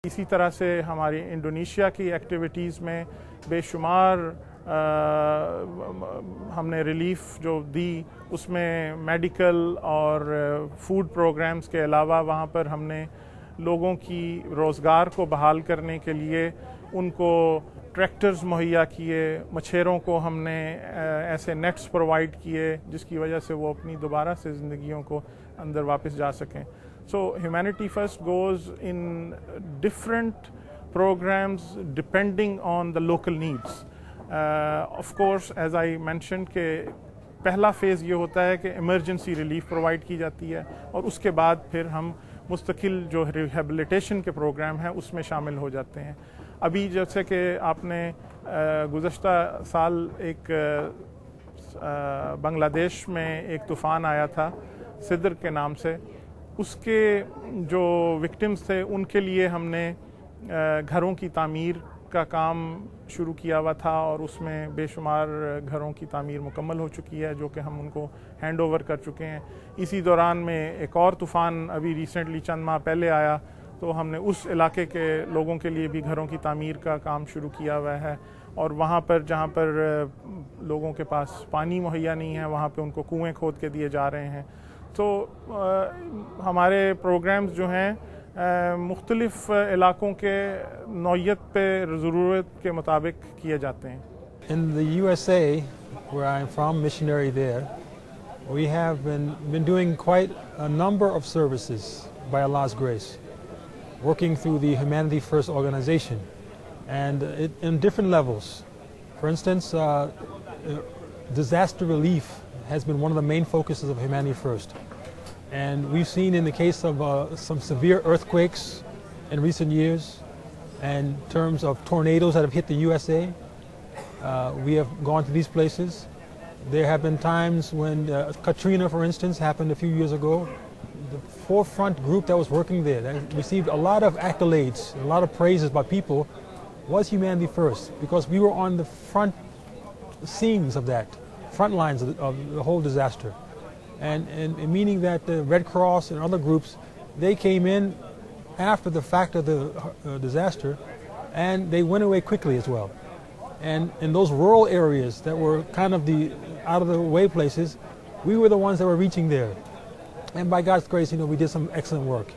इसी तरह से हमारी इंडोनेशिया की एक्टिविटीज़ में बेशुमार हमने रिलीफ जो दी, उसमें मेडिकल और फूड प्रोग्राम्स के अलावा वहाँ पर हमने लोगों की रोज़गार को बहाल करने के लिए उनको ट्रैक्टर्स मुहैया किए, मछेरों को हमने ऐसे नेट्स प्रोवाइड किए जिसकी वजह से वो अपनी दोबारा से ज़िंदगियों को अंदर वापस जा सकें। So Humanity First goes in different programs depending on the local needs. Of course, as I mentioned कि पहला फेज़ ये होता है कि इमरजेंसी रिलीफ प्रोवाइड की जाती है और उसके बाद फिर हम मुस्तकिल जो रिहेबिलिटेशन के प्रोग्राम हैं उसमें शामिल हो जाते हैं। अभी जैसे कि आपने गुज़श्ता साल एक बांग्लादेश में एक तूफ़ान आया था सिद्र के नाम से, उसके जो विक्टिम्स थे उनके लिए हमने घरों की तामीर का काम शुरू किया हुआ था और उसमें बेशुमार घरों की तामीर मुकम्मल हो चुकी है जो कि हम उनको हैंड ओवर कर चुके हैं। इसी दौरान में एक और तूफ़ान अभी रिसेंटली चंद माह पहले आया तो हमने उस इलाके के लोगों के लिए भी घरों की तामीर का काम शुरू किया हुआ है और वहाँ पर जहाँ पर लोगों के पास पानी मुहैया नहीं है वहाँ पे उनको कुएँ खोद के दिए जा रहे हैं। तो हमारे प्रोग्राम्स जो हैं मुख्तलिफ इलाकों के नौइयत पे ज़रूरत के मुताबिक किए जाते हैं। In the USA, where I'm from, missionary there, we have been doing quite a number of services by Allah's grace, working through the Humanity First organization, and in different levels. For instance, disaster relief has been one of the main focuses of Humanity First. And we've seen in the case of some severe earthquakes in recent years, and in terms of tornadoes that have hit the USA, we have gone to these places. There have been times when Katrina, for instance, happened a few years ago. The forefront group that was working there, that received a lot of accolades, a lot of praises by people, was Humanity First, because we were on the front scenes of that, front lines of the whole disaster. And meaning that the Red Cross and other groups, they came in after the fact of the disaster, and they went away quickly as well. And in those rural areas that were kind of the out of the way places, we were the ones that were reaching there. And by God's grace, we did some excellent work.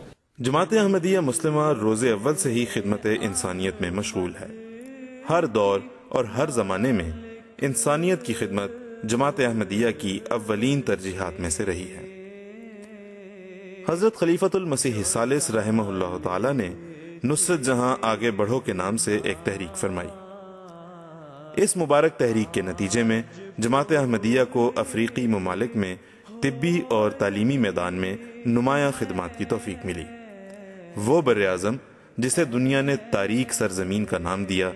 जमात अहमदिया मुस्लिमा रोज़े अव्वल से ही खिदमत इंसानियत में मशगूल है। हर दौर और हर ज़माने में इंसानियत की खिदमत जमात अहमदिया की अव्वलीन तरजीहात में से रही है। हज़रत खलीफतुल मसीह सालिस रहमहुल्लाह ताला ने नुसरत जहां आगे बढ़ो के नाम से एक तहरीक फरमाई। इस मुबारक तहरीक के नतीजे में जमात अहमदिया को अफ्रीकी ममालिक में तिब्बी और तालीमी मैदान में नुमाया खिदमात की तौफीक मिली। वो बर-ए-आज़म जिसे दुनिया ने तारीक सरजमीन का नाम दिया,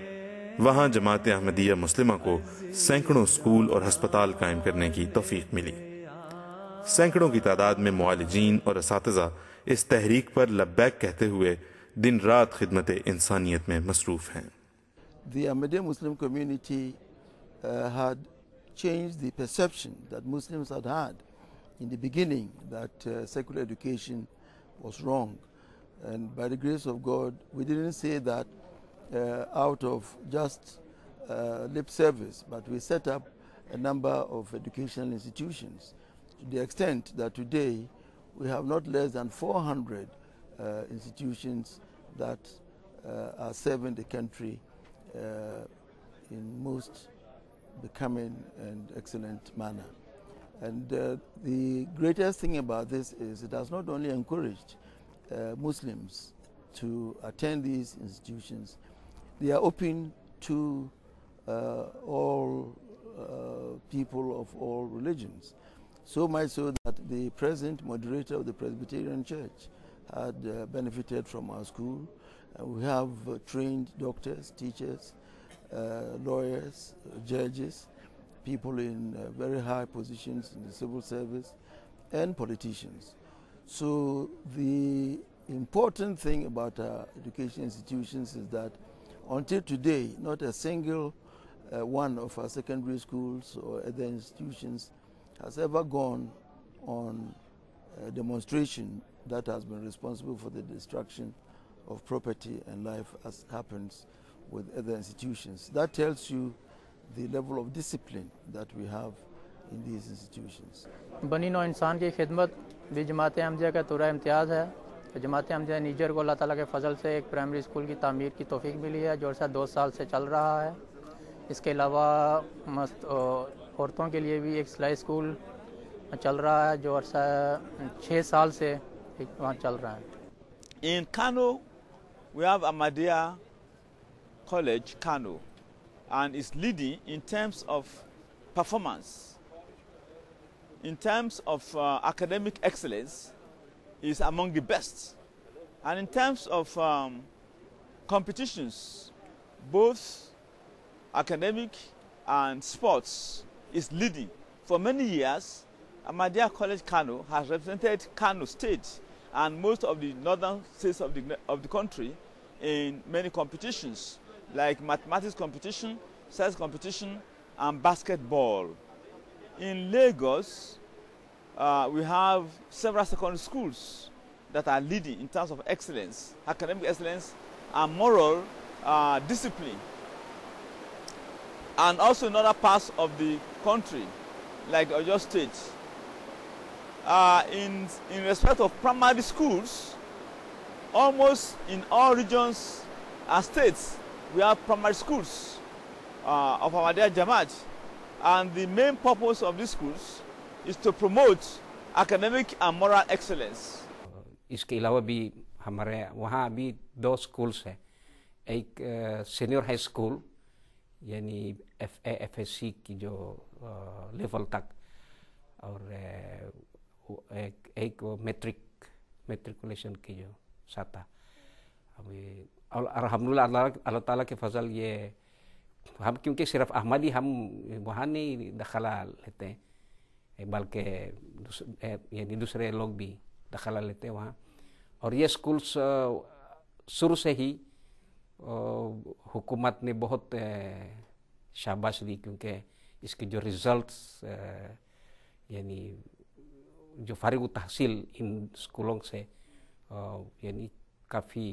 वहाँ जमात अहमदिया मुस्लिमा को सैकड़ों स्कूल और हस्पताल कायम करने की तौफीक मिली। सैकड़ों की तादाद में मुआलिजीन और असातिज़ा इस तहरीक पर लब्बैक कहते हुए दिन रात खिदमत इंसानियत में मसरूफ़ हैं। The Ahmadiyya Muslim community had changed the perception that Muslims had in the beginning, that secular education was wrong. And by the grace of God, we didn't say that out of just lip service, but we set up a number of educational institutions to the extent that today we have not less than 400 institutions that are serving the country in most becoming and excellent manner. And the greatest thing about this is it has not only encouraged Muslims to attend these institutions, they are open to all people of all religions. So much so that the present moderator of the Presbyterian Church had benefited from our school. We have trained doctors, teachers, lawyers, judges, people in very high positions in the civil service, and politicians. So the important thing about our education institutions is that until today, not a single one of our secondary schools or other institutions has ever gone on a demonstration that has been responsible for the destruction of property and life as happens with other institutions. That tells you the level of discipline that we have in these institutions. बनी नौ इंसान की खिदमत भी जमात-ए-अहमदिया का तुरा इम्तियाज़ है। जमात-ए-अहमदिया नीजर को अल्लाह ताला के फजल से एक प्राइमरी स्कूल की तामीर की तौफीक मिली है जो अर्सा 2 साल से चल रहा है। इसके अलावा औरतों के लिए भी एक सिलाई स्कूल चल रहा है जो अर्सा 6 साल से वहाँ चल रहा है। In Kano, we have Ahmadiyya College, Kano, and it's leading in terms of performance. In terms of academic excellence, is among the best. And in terms of competitions, both academic and sports, is leading. For many years, Ahmadiyya College Kano has represented Kano State and most of the northern states of the country in many competitions, like mathematics competition, science competition, and basketball. In Lagos, we have several secondary schools that are leading in terms of excellence, academic excellence, and moral discipline. And also in other parts of the country, like Oyo State. In respect of primary schools, almost in all regions and states, we have primary schools of Ahmadiyya Jamaat. And the main purpose of these schools is to promote academic and moral excellence. इसके अलावा भी हमारे वहाँ भी 2 schools हैं, एक senior high school यानी FA-FSC की जो लेवल तक, और एक मेट्रिकुलेशन की जो साता। और अल्हम्दुलिल्लाह अल्लाह ताला के फजल ये हम क्योंकि सिर्फ अहमदी हम वहाँ नहीं दखला लेते हैं, बल्कि यानी दूसरे लोग भी दखला लेते हैं वहाँ। और ये स्कूल्स शुरू से ही हुकूमत ने बहुत शाबाश दी, क्योंकि इसके जो रिजल्ट्स यानी जो फारिग तहसील इन स्कूलों से यानी काफ़ी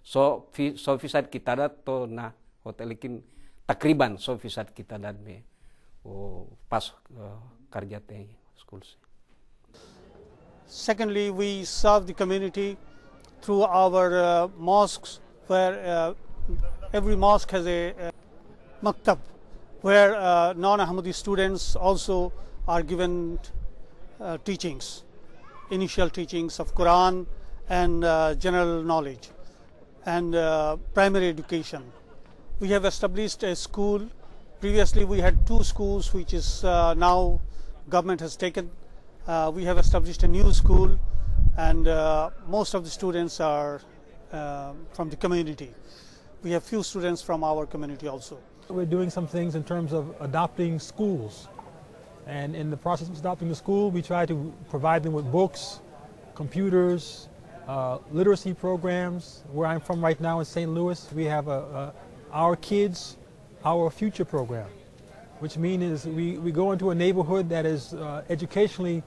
100% की तादाद तो ना होता, लेकिन तकरीबन 100% की तादाद में वो पास कर जाते हैं स्कूल से। Secondly, we serve the community through our mosques, where every mosque has a maktab, where non-Ahmadi students also are given teachings, initial teachings of Quran and general knowledge and primary education. We have established a school. Previously we had 2 schools, which is now government has taken. We have established a new school, and most of the students are from the community. We have few students from our community also. We're doing some things in terms of adopting schools. And in the process of adopting the school, we try to provide them with books, computers, literacy programs. Where I'm from right now in St. Louis, we have Our Kids, Our Future program, which means we go into a neighborhood that is educationally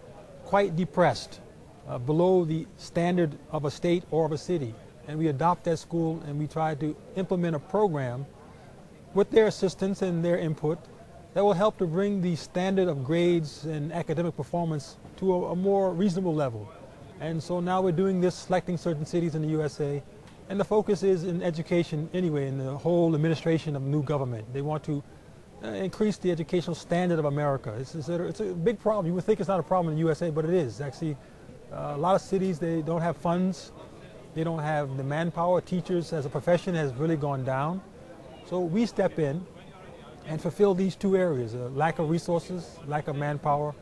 quite depressed, below the standard of a state or of a city. And we adopt that school and we try to implement a program with their assistance and their input that will help to bring the standard of grades and academic performance to a more reasonable level. And so now we're doing this, selecting certain cities in the USA, and the focus is in education anyway, in the whole administration of new government. They want to increase the educational standard of America. It's a big problem. You would think it's not a problem in the USA, but it is. Actually, a lot of cities, they don't have funds, they don't have the manpower. Teachers as a profession has really gone down. So we step in and fulfill these 2 areas, lack of resources, lack of manpower,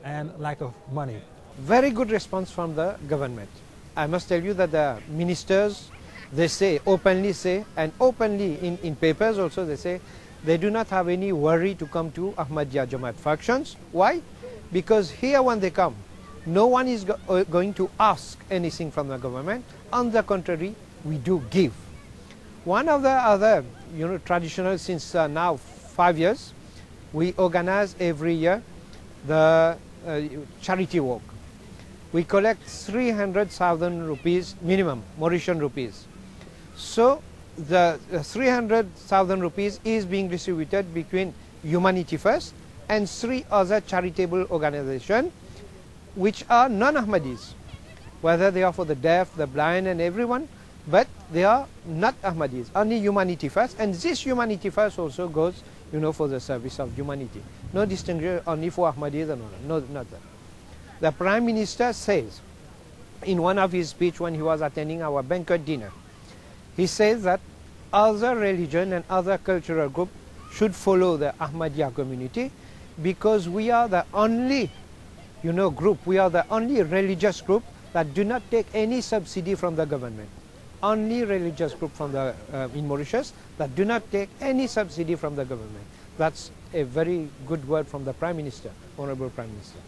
and lack of money. Very good response from the government. I must tell you that the ministers, they say, openly say, and openly in papers also they say, they do not have any worry to come to Ahmadiyya Jamaat functions. Why? Because here when they come, no one is going to ask anything from the government. On the contrary, we do give. One of the other, traditional, since now 5 years, we organize every year the charity walk. we collect 300,000 rupees minimum, Mauritian rupees. So the 300,000 rupees is being distributed between Humanity First and 3 other charitable organizations which are non-Ahmadis, whether they are for the deaf, the blind and everyone, but they are not Ahmadis, only Humanity First, and this Humanity First also goes, you know, for the service of humanity. No distinction only for Ahmadis and all, no, not that. The Prime Minister says in one of his speech when he was attending our banquet dinner, he says that other religion and other cultural group should follow the Ahmadiyya community because we are the only, you know, group, we are the only religious group that do not take any subsidy from the government. Only religious group from the, in Mauritius that do not take any subsidy from the government. That's a very good word from the Prime Minister, Honorable Prime Minister.